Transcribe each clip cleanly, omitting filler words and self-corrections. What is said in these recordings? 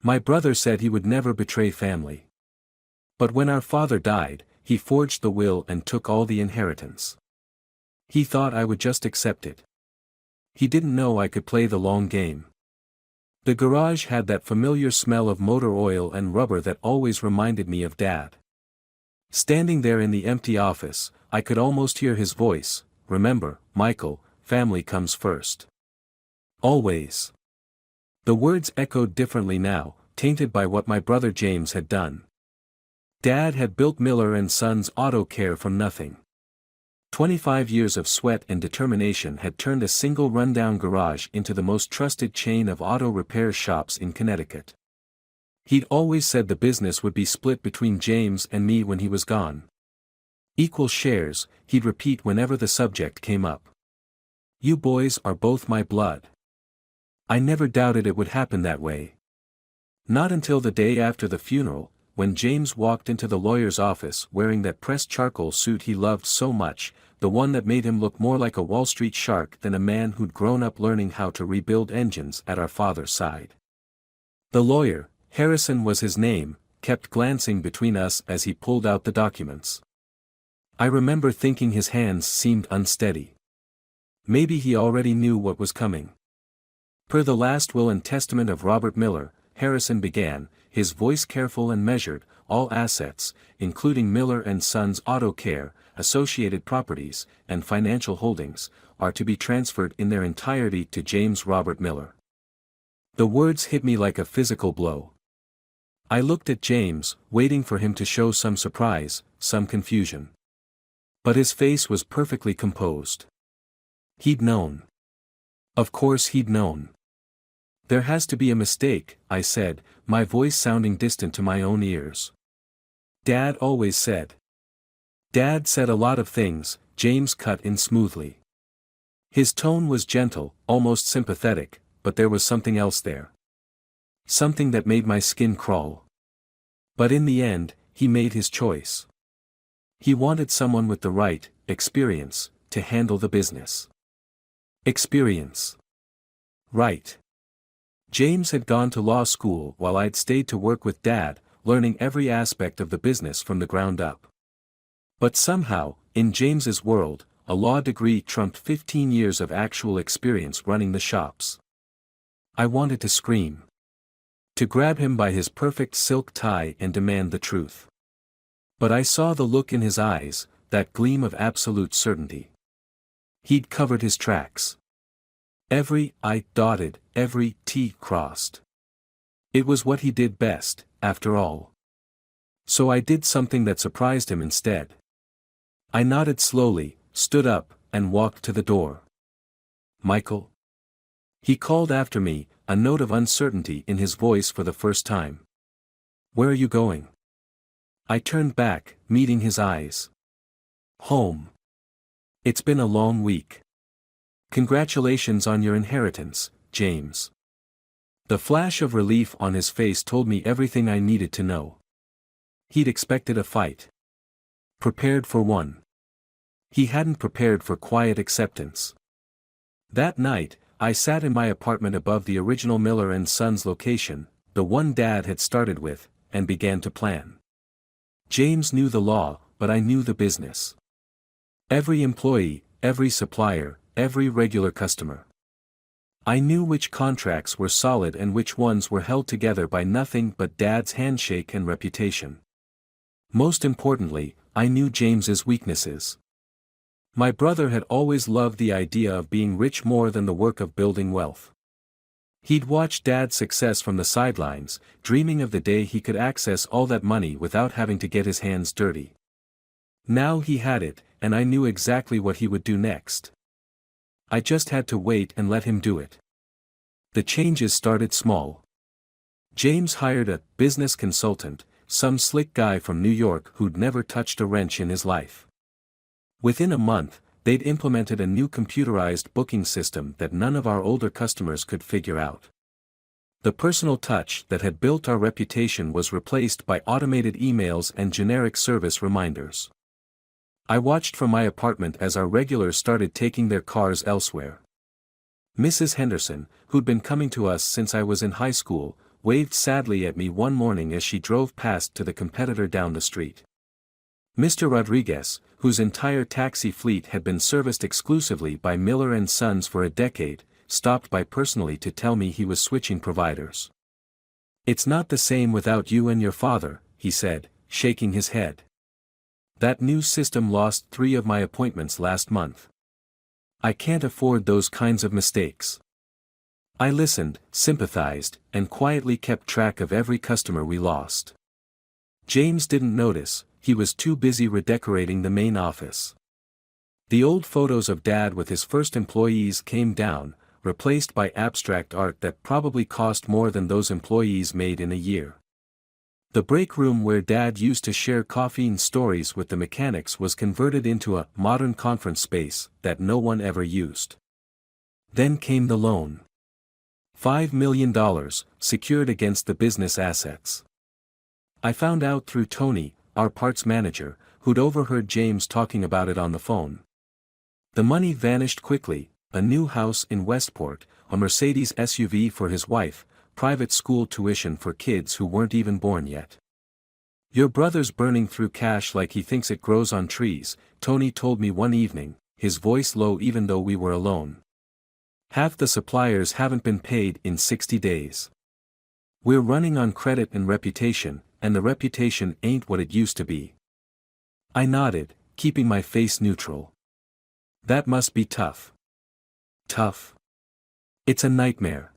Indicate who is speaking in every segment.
Speaker 1: My brother said he would never betray family. But when our father died, he forged the will and took all the inheritance. He thought I would just accept it. He didn't know I could play the long game. The garage had that familiar smell of motor oil and rubber that always reminded me of Dad. Standing there in the empty office, I could almost hear his voice, "Remember, Michael, family comes first. Always." The words echoed differently now, tainted by what my brother James had done. Dad had built Miller and Sons Auto Care from nothing. 25 years of sweat and determination had turned a single rundown garage into the most trusted chain of auto repair shops in Connecticut. He'd always said the business would be split between James and me when he was gone. Equal shares, he'd repeat whenever the subject came up. "You boys are both my blood." I never doubted it would happen that way. Not until the day after the funeral, when James walked into the lawyer's office wearing that pressed charcoal suit he loved so much, the one that made him look more like a Wall Street shark than a man who'd grown up learning how to rebuild engines at our father's side. The lawyer, Harrison was his name, kept glancing between us as he pulled out the documents. I remember thinking his hands seemed unsteady. Maybe he already knew what was coming. "Per the last will and testament of Robert Miller," Harrison began, his voice careful and measured, "all assets, including Miller and Sons Auto Care, associated properties, and financial holdings, are to be transferred in their entirety to James Robert Miller." The words hit me like a physical blow. I looked at James, waiting for him to show some surprise, some confusion. But his face was perfectly composed. He'd known. Of course he'd known. "There has to be a mistake," I said, my voice sounding distant to my own ears. "Dad always said." "Dad said a lot of things," James cut in smoothly. His tone was gentle, almost sympathetic, but there was something else there. Something that made my skin crawl. But in the end, he made his choice. He wanted someone with the right experience to handle the business. Experience. Right. James had gone to law school while I'd stayed to work with Dad, learning every aspect of the business from the ground up. But somehow, in James's world, a law degree trumped 15 years of actual experience running the shops. I wanted to scream. To grab him by his perfect silk tie and demand the truth. But I saw the look in his eyes, that gleam of absolute certainty. He'd covered his tracks. Every I dotted, every T crossed. It was what he did best, after all. So I did something that surprised him instead. I nodded slowly, stood up, and walked to the door. "Michael?" He called after me, a note of uncertainty in his voice for the first time. "Where are you going?" I turned back, meeting his eyes. "Home. It's been a long week. Congratulations on your inheritance, James." The flash of relief on his face told me everything I needed to know. He'd expected a fight. Prepared for one. He hadn't prepared for quiet acceptance. That night, I sat in my apartment above the original Miller and Sons location, the one Dad had started with, and began to plan. James knew the law, but I knew the business. Every employee, every supplier, every regular customer. I knew which contracts were solid and which ones were held together by nothing but Dad's handshake and reputation. Most importantly, I knew James's weaknesses. My brother had always loved the idea of being rich more than the work of building wealth. He'd watched Dad's success from the sidelines, dreaming of the day he could access all that money without having to get his hands dirty. Now he had it, and I knew exactly what he would do next. I just had to wait and let him do it. The changes started small. James hired a business consultant, some slick guy from New York who'd never touched a wrench in his life. Within a month, they'd implemented a new computerized booking system that none of our older customers could figure out. The personal touch that had built our reputation was replaced by automated emails and generic service reminders. I watched from my apartment as our regulars started taking their cars elsewhere. Mrs. Henderson, who'd been coming to us since I was in high school, waved sadly at me one morning as she drove past to the competitor down the street. Mr. Rodriguez, whose entire taxi fleet had been serviced exclusively by Miller & Sons for a decade, stopped by personally to tell me he was switching providers. "It's not the same without you and your father," he said, shaking his head. "That new system lost 3 of my appointments last month. I can't afford those kinds of mistakes." I listened, sympathized, and quietly kept track of every customer we lost. James didn't notice, he was too busy redecorating the main office. The old photos of Dad with his first employees came down, replaced by abstract art that probably cost more than those employees made in a year. The break room where Dad used to share coffee and stories with the mechanics was converted into a modern conference space that no one ever used. Then came the loan. $5 million, secured against the business assets. I found out through Tony, our parts manager, who'd overheard James talking about it on the phone. The money vanished quickly: a new house in Westport, a Mercedes SUV for his wife, private school tuition for kids who weren't even born yet. "Your brother's burning through cash like he thinks it grows on trees," Tony told me one evening, his voice low even though we were alone. "Half the suppliers haven't been paid in 60 days. We're running on credit and reputation, and the reputation ain't what it used to be." I nodded, keeping my face neutral. "That must be tough." "Tough? It's a nightmare.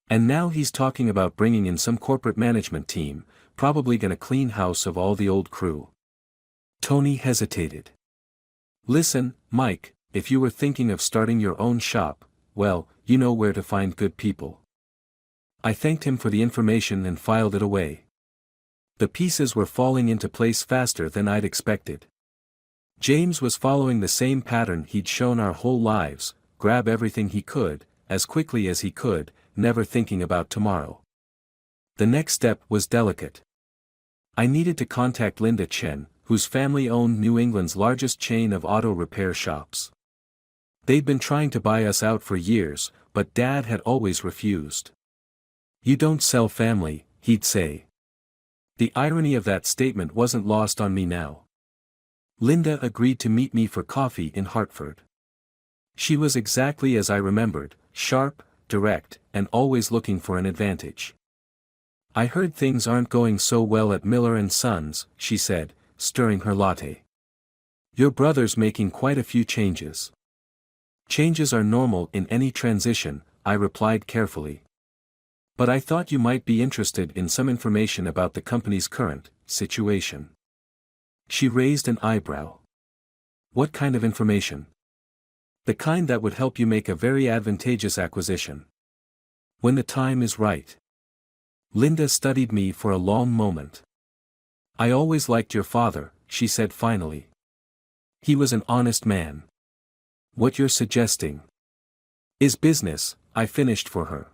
Speaker 1: And now he's talking about bringing in some corporate management team, probably gonna clean house of all the old crew." Tony hesitated. "Listen, Mike, if you were thinking of starting your own shop, well, you know where to find good people." I thanked him for the information and filed it away. The pieces were falling into place faster than I'd expected. James was following the same pattern he'd shown our whole lives: grab everything he could, as quickly as he could, never thinking about tomorrow. The next step was delicate. I needed to contact Linda Chen, whose family owned New England's largest chain of auto repair shops. They'd been trying to buy us out for years, but Dad had always refused. "You don't sell family," he'd say. The irony of that statement wasn't lost on me now. Linda agreed to meet me for coffee in Hartford. She was exactly as I remembered: sharp, direct, and always looking for an advantage. "I heard things aren't going so well at Miller & Sons," she said, stirring her latte. "Your brother's making quite a few changes." "Changes are normal in any transition," I replied carefully. "But I thought you might be interested in some information about the company's current situation." She raised an eyebrow. "What kind of information?" "The kind that would help you make a very advantageous acquisition. When the time is right." Linda studied me for a long moment. "I always liked your father," she said finally. "He was an honest man. What you're suggesting is business," I finished for her.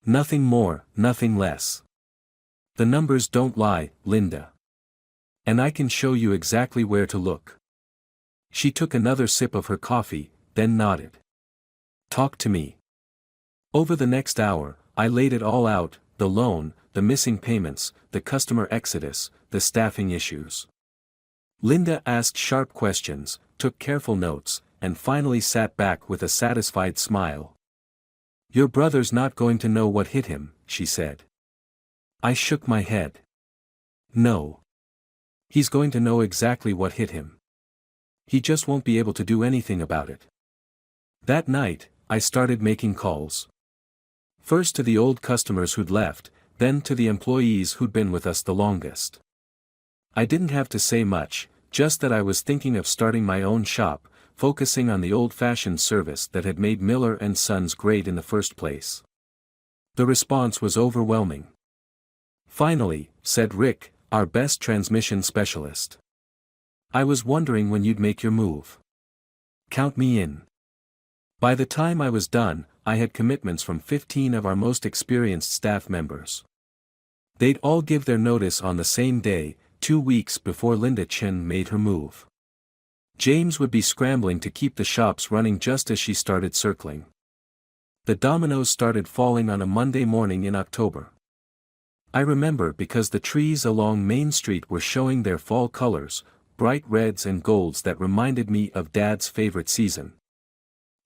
Speaker 1: "Nothing more, nothing less. The numbers don't lie, Linda. And I can show you exactly where to look." She took another sip of her coffee, then nodded. "Talk to me." Over the next hour, I laid it all out: the loan, the missing payments, the customer exodus, the staffing issues. Linda asked sharp questions, took careful notes, and finally sat back with a satisfied smile. "Your brother's not going to know what hit him," she said. I shook my head. "No. He's going to know exactly what hit him. He just won't be able to do anything about it." That night, I started making calls. First to the old customers who'd left, then to the employees who'd been with us the longest. I didn't have to say much, just that I was thinking of starting my own shop, focusing on the old-fashioned service that had made Miller & Sons great in the first place. The response was overwhelming. "Finally," said Rick, our best transmission specialist. "I was wondering when you'd make your move. Count me in." By the time I was done, I had commitments from 15 of our most experienced staff members. They'd all give their notice on the same day, 2 weeks before Linda Chen made her move. James would be scrambling to keep the shops running just as she started circling. The dominoes started falling on a Monday morning in October. I remember because the trees along Main Street were showing their fall colors, bright reds and golds that reminded me of Dad's favorite season.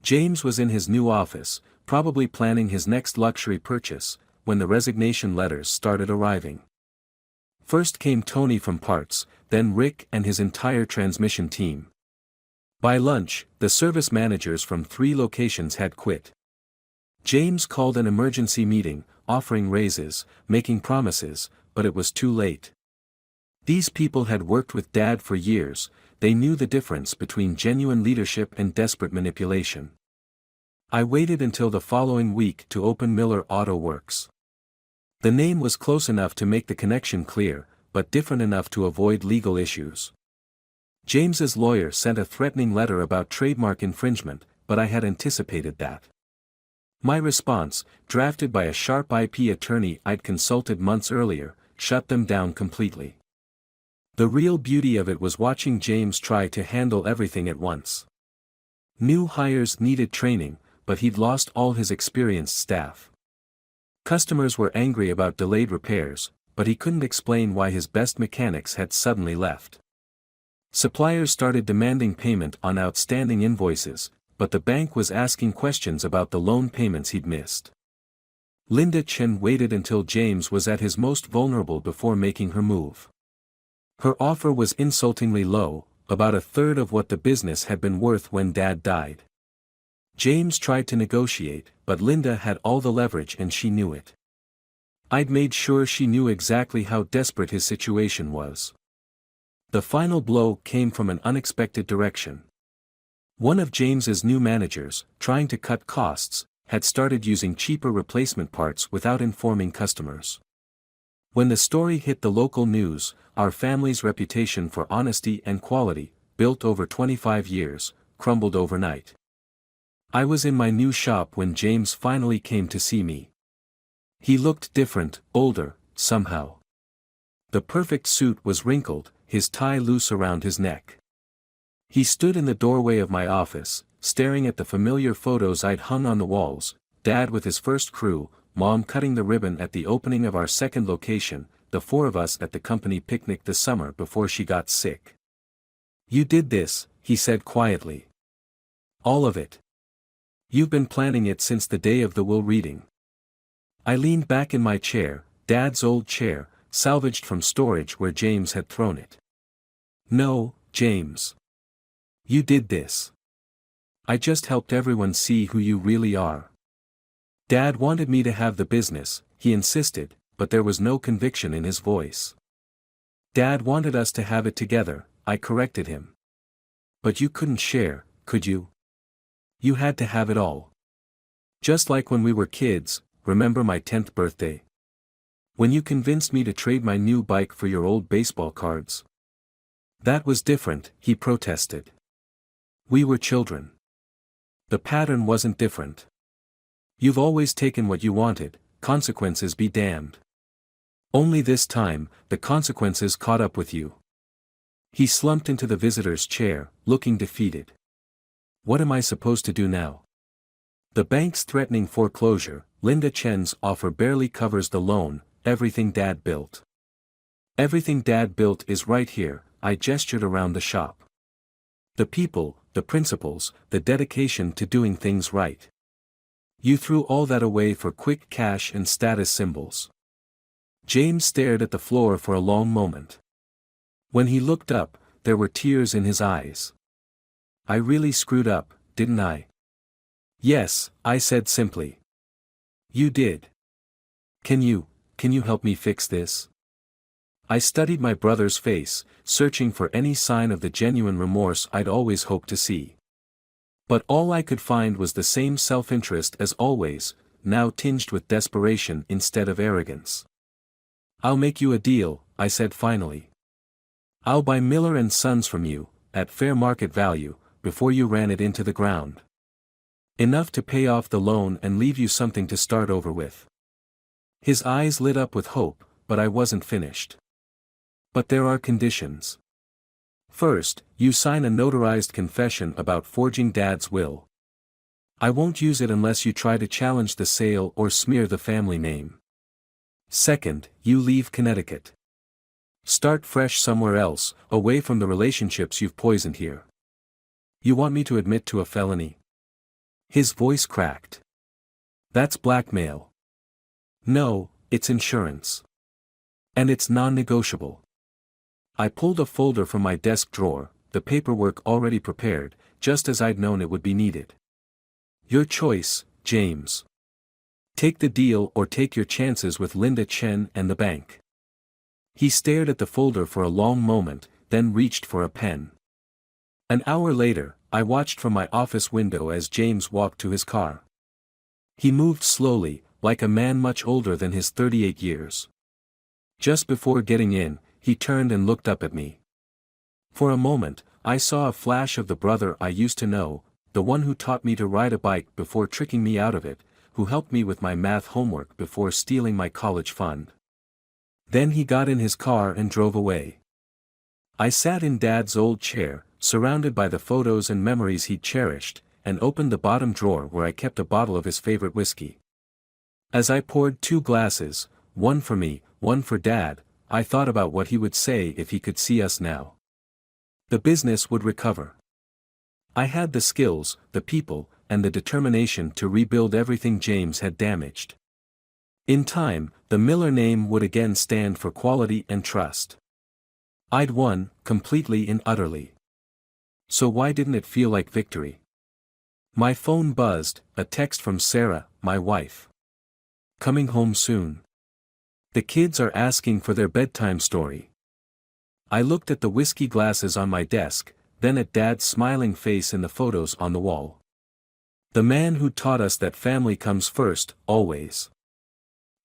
Speaker 1: James was in his new office, probably planning his next luxury purchase, when the resignation letters started arriving. First came Tony from parts, then Rick and his entire transmission team. By lunch, the service managers from 3 locations had quit. James called an emergency meeting, offering raises, making promises, but it was too late. These people had worked with Dad for years, they knew the difference between genuine leadership and desperate manipulation. I waited until the following week to open Miller Auto Works. The name was close enough to make the connection clear, but different enough to avoid legal issues. James's lawyer sent a threatening letter about trademark infringement, but I had anticipated that. My response, drafted by a sharp IP attorney I'd consulted months earlier, shut them down completely. The real beauty of it was watching James try to handle everything at once. New hires needed training, but he'd lost all his experienced staff. Customers were angry about delayed repairs, but he couldn't explain why his best mechanics had suddenly left. Suppliers started demanding payment on outstanding invoices, but the bank was asking questions about the loan payments he'd missed. Linda Chen waited until James was at his most vulnerable before making her move. Her offer was insultingly low, about a third of what the business had been worth when Dad died. James tried to negotiate, but Linda had all the leverage and she knew it. I'd made sure she knew exactly how desperate his situation was. The final blow came from an unexpected direction. One of James's new managers, trying to cut costs, had started using cheaper replacement parts without informing customers. When the story hit the local news, our family's reputation for honesty and quality, built over 25 years, crumbled overnight. I was in my new shop when James finally came to see me. He looked different, older, somehow. The perfect suit was wrinkled, his tie loose around his neck. He stood in the doorway of my office, staring at the familiar photos I'd hung on the walls, Dad with his first crew, Mom cutting the ribbon at the opening of our second location, the 4 of us at the company picnic this summer before she got sick. "You did this," he said quietly. "All of it. You've been planning it since the day of the will reading." I leaned back in my chair, Dad's old chair, salvaged from storage where James had thrown it. "No, James. You did this. I just helped everyone see who you really are." Dad wanted me to have the business, he insisted, but there was no conviction in his voice. "Dad wanted us to have it together," I corrected him. "But you couldn't share, could you? You had to have it all. Just like when we were kids, remember my 10th birthday? When you convinced me to trade my new bike for your old baseball cards?" "That was different," he protested. "We were children. The pattern wasn't different. You've always taken what you wanted, consequences be damned. Only this time, the consequences caught up with you." He slumped into the visitor's chair, looking defeated. "What am I supposed to do now? The bank's threatening foreclosure, Linda Chen's offer barely covers the loan, everything Dad built. Everything Dad built is right here," I gestured around the shop. "The people, the principles, the dedication to doing things right. You threw all that away for quick cash and status symbols." James stared at the floor for a long moment. When he looked up, there were tears in his eyes. "I really screwed up, didn't I?" "Yes," I said simply. "You did. Can you help me fix this?" I studied my brother's face, searching for any sign of the genuine remorse I'd always hoped to see. But all I could find was the same self-interest as always, now tinged with desperation instead of arrogance. "I'll make you a deal," I said finally. "I'll buy Miller & Sons from you, at fair market value, before you ran it into the ground. Enough to pay off the loan and leave you something to start over with." His eyes lit up with hope, but I wasn't finished. "But there are conditions. First, you sign a notarized confession about forging Dad's will. I won't use it unless you try to challenge the sale or smear the family name. Second, you leave Connecticut. Start fresh somewhere else, away from the relationships you've poisoned here. You want me to admit to a felony? His voice cracked. That's blackmail. No, it's insurance. And it's non-negotiable. I pulled a folder from my desk drawer, the paperwork already prepared, just as I'd known it would be needed. Your choice, James. Take the deal or take your chances with Linda Chen and the bank. He stared at the folder for a long moment, then reached for a pen. An hour later, I watched from my office window as James walked to his car. He moved slowly, like a man much older than his 38 years. Just before getting in, he turned and looked up at me. For a moment, I saw a flash of the brother I used to know, the one who taught me to ride a bike before tricking me out of it, who helped me with my math homework before stealing my college fund. Then he got in his car and drove away. I sat in Dad's old chair, surrounded by the photos and memories he'd cherished, and opened the bottom drawer where I kept a bottle of his favorite whiskey. As I poured 2 glasses, one for me, one for Dad, I thought about what he would say if he could see us now. The business would recover. I had the skills, the people, and the determination to rebuild everything James had damaged. In time, the Miller name would again stand for quality and trust. I'd won, completely and utterly. So why didn't it feel like victory? My phone buzzed, a text from Sarah, my wife. Coming home soon. The kids are asking for their bedtime story. I looked at the whiskey glasses on my desk, then at Dad's smiling face in the photos on the wall. The man who taught us that family comes first, always.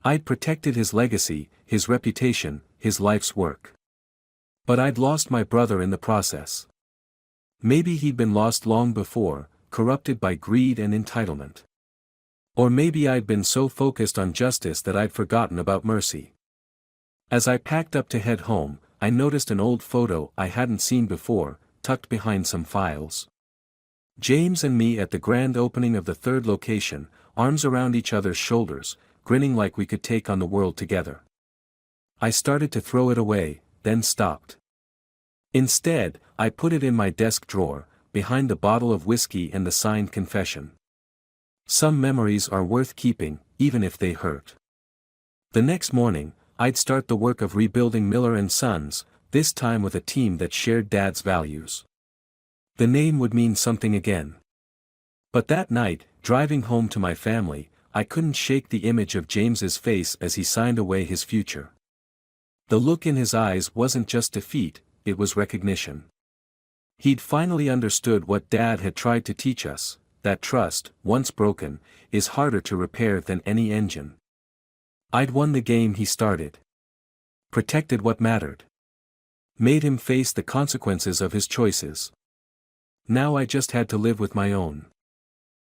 Speaker 1: I'd protected his legacy, his reputation, his life's work. But I'd lost my brother in the process. Maybe he'd been lost long before, corrupted by greed and entitlement. Or maybe I'd been so focused on justice that I'd forgotten about mercy. As I packed up to head home, I noticed an old photo I hadn't seen before, tucked behind some files. James and me at the grand opening of the 3rd location, arms around each other's shoulders, grinning like we could take on the world together. I started to throw it away, then stopped. Instead, I put it in my desk drawer, behind the bottle of whiskey and the signed confession. Some memories are worth keeping, even if they hurt. The next morning, I'd start the work of rebuilding Miller & Sons, this time with a team that shared Dad's values. The name would mean something again. But that night, driving home to my family, I couldn't shake the image of James's face as he signed away his future. The look in his eyes wasn't just defeat, it was recognition. He'd finally understood what Dad had tried to teach us, that trust, once broken, is harder to repair than any engine. I'd won the game he started. Protected what mattered. Made him face the consequences of his choices. Now I just had to live with my own.